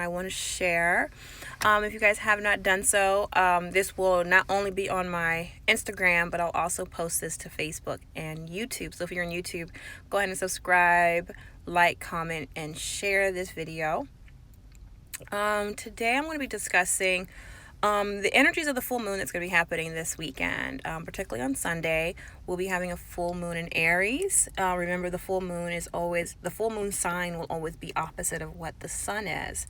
I want to share. If you guys have not done so, this will not only be on my Instagram, but I'll also post this to Facebook and YouTube. So if you're on YouTube, go ahead and subscribe, like, comment, and share this video. Today I'm going to be discussing the energies of the full moon that's going to be happening this weekend, particularly on Sunday. We'll be having a full moon in Aries. Remember, the full moon sign will always be opposite of what the sun is.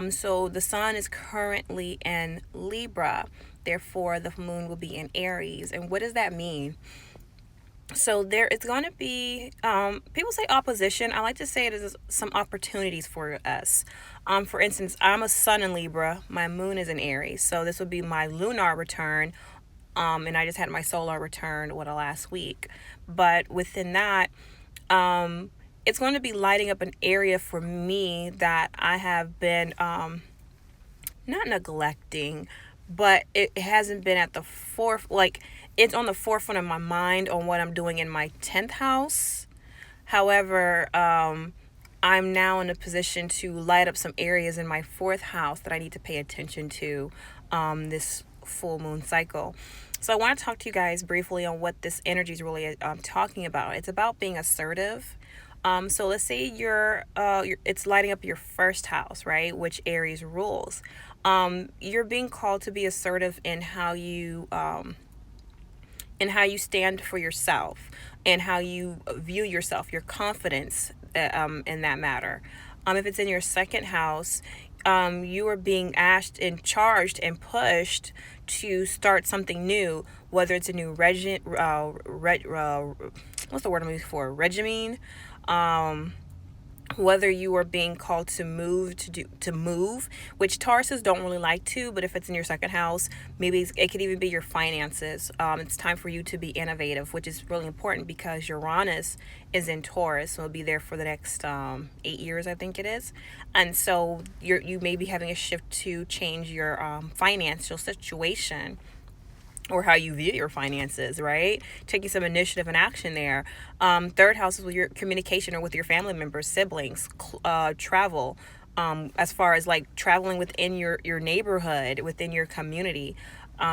So the sun is currently in Libra, therefore the moon will be in Aries. And what does that mean? So there is going to be, people say opposition. I like to say it is some opportunities for us. For instance, I'm a sun in Libra. My moon is in Aries. So this would be my lunar return. And I just had my solar return, last week. But within that, it's going to be lighting up an area for me that I have been not neglecting, but it hasn't been at the it's on the forefront of my mind on what I'm doing in my 10th house. However, I'm now in a position to light up some areas in my 4th house that I need to pay attention to this full moon cycle. So I want to talk to you guys briefly on what this energy is really talking about. It's about being assertive. So let's say it's lighting up your 1st house, right? Which Aries rules. You're being called to be assertive in how you stand for yourself and how you view yourself, your confidence in that matter. If it's in your 2nd house, you are being asked and charged and pushed to start something new, whether it's a new regime, what's the word I'm looking for? Regime. Whether you are being called to move, which Tauruses don't really like to, but if it's in your 2nd house, maybe it could even be your finances. It's time for you to be innovative, which is really important because Uranus is in Taurus, so it'll be there for the next 8 years, I think it is. And so you may be having a shift to change your financial situation, or how you view your finances, right? Taking some initiative and action there. 3rd house is with your communication or with your family members, siblings, travel, as far as like traveling within your neighborhood, within your community.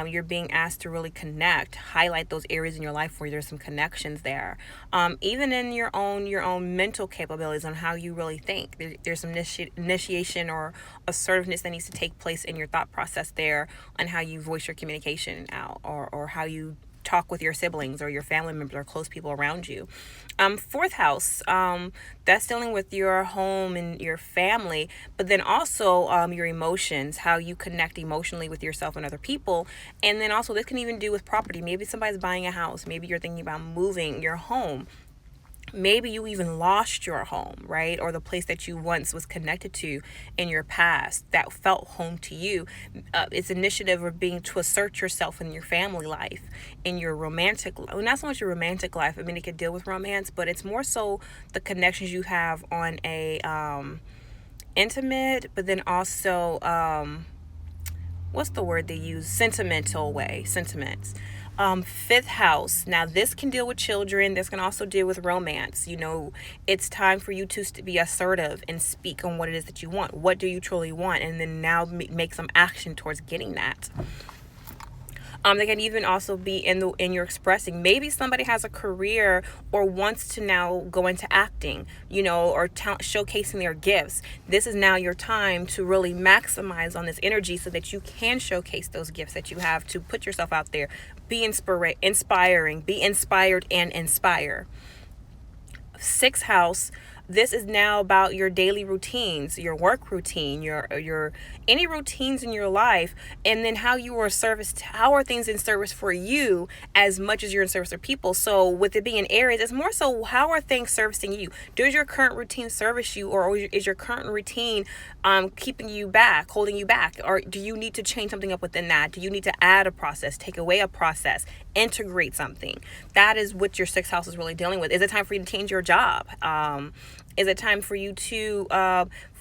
You're being asked to really connect, highlight those areas in your life where there's some connections there. Even in your own mental capabilities on how you really think. There's some initiation or assertiveness that needs to take place in your thought process there on how you voice your communication out, or how you talk with your siblings or your family members or close people around you. 4th house, that's dealing with your home and your family, but then also your emotions, how you connect emotionally with yourself and other people. And then also this can even do with property. Maybe somebody's buying a house. Maybe you're thinking about moving your home. Maybe you even lost your home, right? Or the place that you once was connected to in your past that felt home to you. It's initiative of being to assert yourself in your family life, in your romantic life. Well, not so much your romantic life. I mean, it could deal with romance, but it's more so the connections you have on a intimate, but then also what's the word they use? Sentimental way. Sentiments. 5th house. Now this can deal with children. This can also deal with romance. It's time for you to be assertive and speak on what it is that you want. What do you truly want? And then now make some action towards getting that. They can even also be in your expressing. Maybe somebody has a career or wants to now go into acting, or showcasing their gifts. This is now your time to really maximize on this energy so that you can showcase those gifts that you have, to put yourself out there. Be inspiring. Be inspired and inspire. 6th house. This is now about your daily routines, your work routine, your any routines in your life, and then how you are service. How are things in service for you as much as you're in service of people? So with it being Aries, it's more so how are things servicing you? Does your current routine service you, or is your current routine keeping you back, holding you back, or do you need to change something up within that? Do you need to add a process, take away a process, integrate something? That is what your 6th house is really dealing with. Is it time for you to change your job? Is it time for you to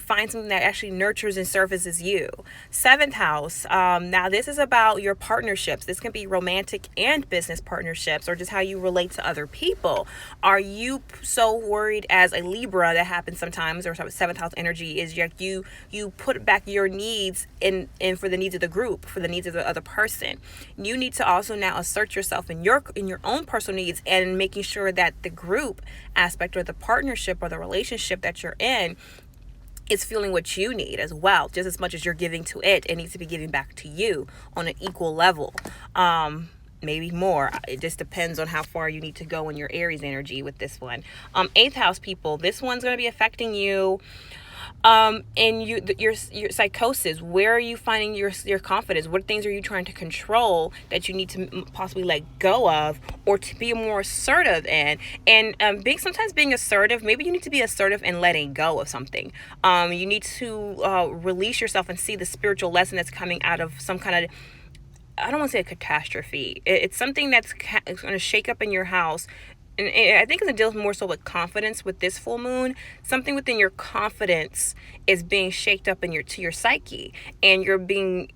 find something that actually nurtures and services you. Seventh house. Now this is about your partnerships. This can be romantic and business partnerships, or just how you relate to other people. Are you so worried as a Libra, that happens sometimes, or seventh house energy is you put back your needs in for the needs of the group, for the needs of the other person. You need to also now assert yourself in your own personal needs, and making sure that the group aspect or the partnership or the relationship that you're in is feeling what you need as well. Just as much as you're giving to it, it needs to be giving back to you on an equal level. Maybe more. It just depends on how far you need to go in your Aries energy with this one. Eighth house people, this one's going to be affecting you and your psychosis. Where are you finding your confidence? What things are you trying to control that you need to possibly let go of, or to be more assertive in? And sometimes being assertive, maybe you need to be assertive in letting go of something. You need to release yourself and see the spiritual lesson that's coming out of some kind of, I don't want to say a catastrophe. It's something that's going to shake up in your house. And I think it deals more so with confidence with this full moon. Something within your confidence is being shaked up to your psyche, and you're being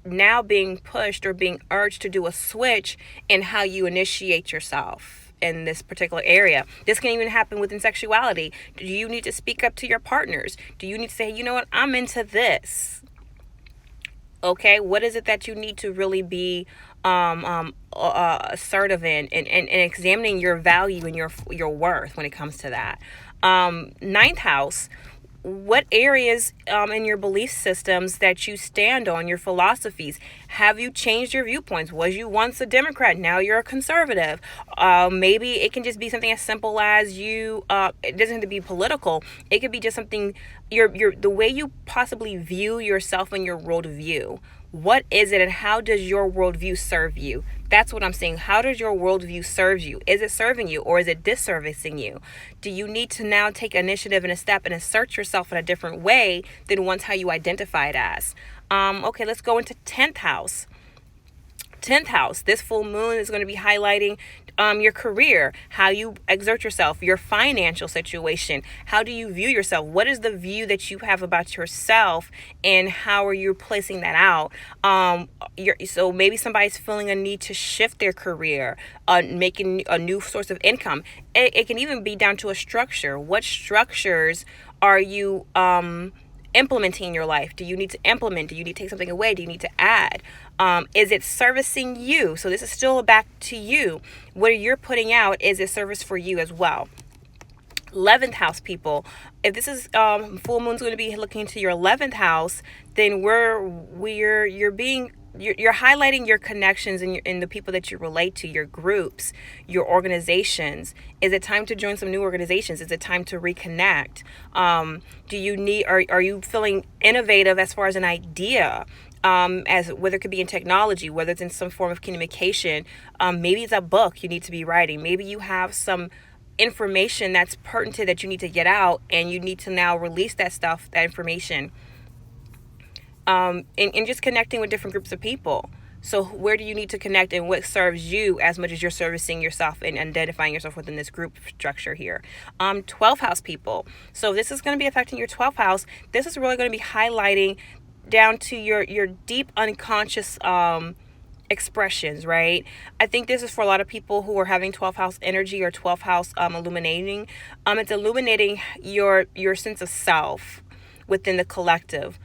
pushed or being urged to do a switch in how you initiate yourself in this particular area. This can even happen within sexuality. Do you need to speak up to your partners? Do you need to say, you know what, I'm into this? Okay, what is it that you need to really be assertive in, and examining your value and your worth when it comes to that. Ninth house, what areas in your belief systems that you stand on, your philosophies, have you changed your viewpoints? Was you once a Democrat, now you're a conservative? Maybe it can just be something as simple as it doesn't have to be political. It could be just something, the way you possibly view yourself and your worldview. What is it, and how does your worldview serve you? That's what I'm saying. How does your worldview serve you? Is it serving you, or is it disservicing you? Do you need to now take initiative and a step and assert yourself in a different way than once how you identified as? Okay, let's go into 10th house. 10th house, this full moon is going to be highlighting your career, how you exert yourself, your financial situation. How do you view yourself? What is the view that you have about yourself, and how are you placing that out? So maybe somebody's feeling a need to shift their career, making a new source of income. It can even be down to a structure. What structures are you implementing in your life? Do you need to implement? Do you need to take something away? Do you need to add? Is it servicing you? So this is still back to you. What you're putting out, is it service for you as well? 11th house people, if this is full moon's going to be looking into your 11th house, then you're highlighting your connections and the people that you relate to, your groups, your organizations. Is it time to join some new organizations? Is it time to reconnect? Are you feeling innovative as far as an idea? As whether it could be in technology, whether it's in some form of communication, maybe it's a book you need to be writing. Maybe you have some information that's pertinent that you need to get out, and you need to now release that information. And just connecting with different groups of people. So where do you need to connect, and what serves you as much as you're servicing yourself and identifying yourself within this group structure here? 12th house people. So this is going to be affecting your 12th house. This is really going to be highlighting down to your deep unconscious expressions, right? I think this is for a lot of people who are having 12th house energy or 12th house illuminating. It's illuminating your sense of self within the collective.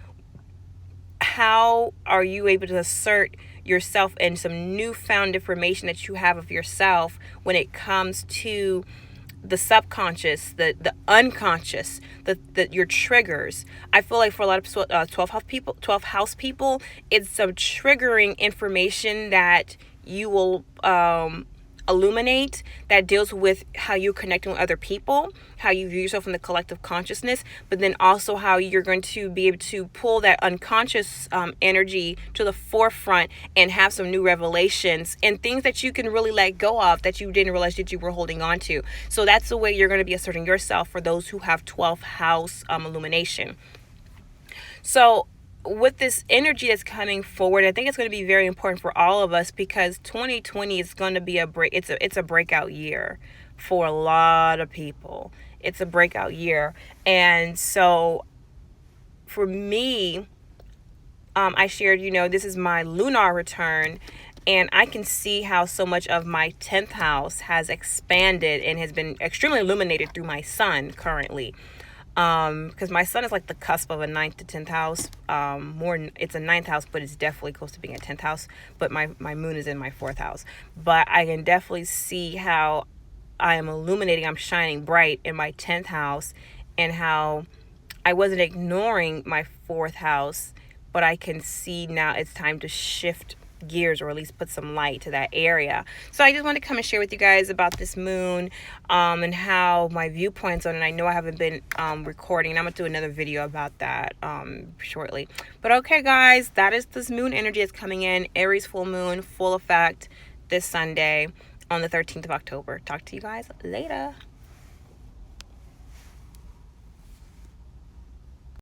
How are you able to assert yourself and some newfound information that you have of yourself when it comes to the subconscious, the unconscious, your triggers? I feel like for a lot of 12th house people, it's some triggering information that you will illuminate, that deals with how you're connecting with other people, how you view yourself in the collective consciousness, but then also how you're going to be able to pull that unconscious energy to the forefront and have some new revelations and things that you can really let go of that you didn't realize that you were holding on to. So that's the way you're going to be asserting yourself for those who have 12th house illumination. So with this energy that's coming forward, I think it's going to be very important for all of us, because 2020 is going to be it's a breakout year for a lot of people. It's a breakout year. And so for me, I shared, this is my lunar return, and I can see how so much of my 10th house has expanded and has been extremely illuminated through my sun currently. Because my sun is like the cusp of a 9th to 10th house. It's a 9th house, but it's definitely close to being a 10th house. But my moon is in my 4th house. But I can definitely see how I am illuminating, I'm shining bright in my 10th house, and how I wasn't ignoring my 4th house, but I can see now it's time to shift gears, or at least put some light to that area. So I just want to come and share with you guys about this moon, and how my viewpoints on it. I know I haven't been recording, and I'm gonna do another video about that shortly. But okay, guys, that is this moon energy that's coming in. Aries full moon, full effect this Sunday on the 13th of October. Talk to you guys later.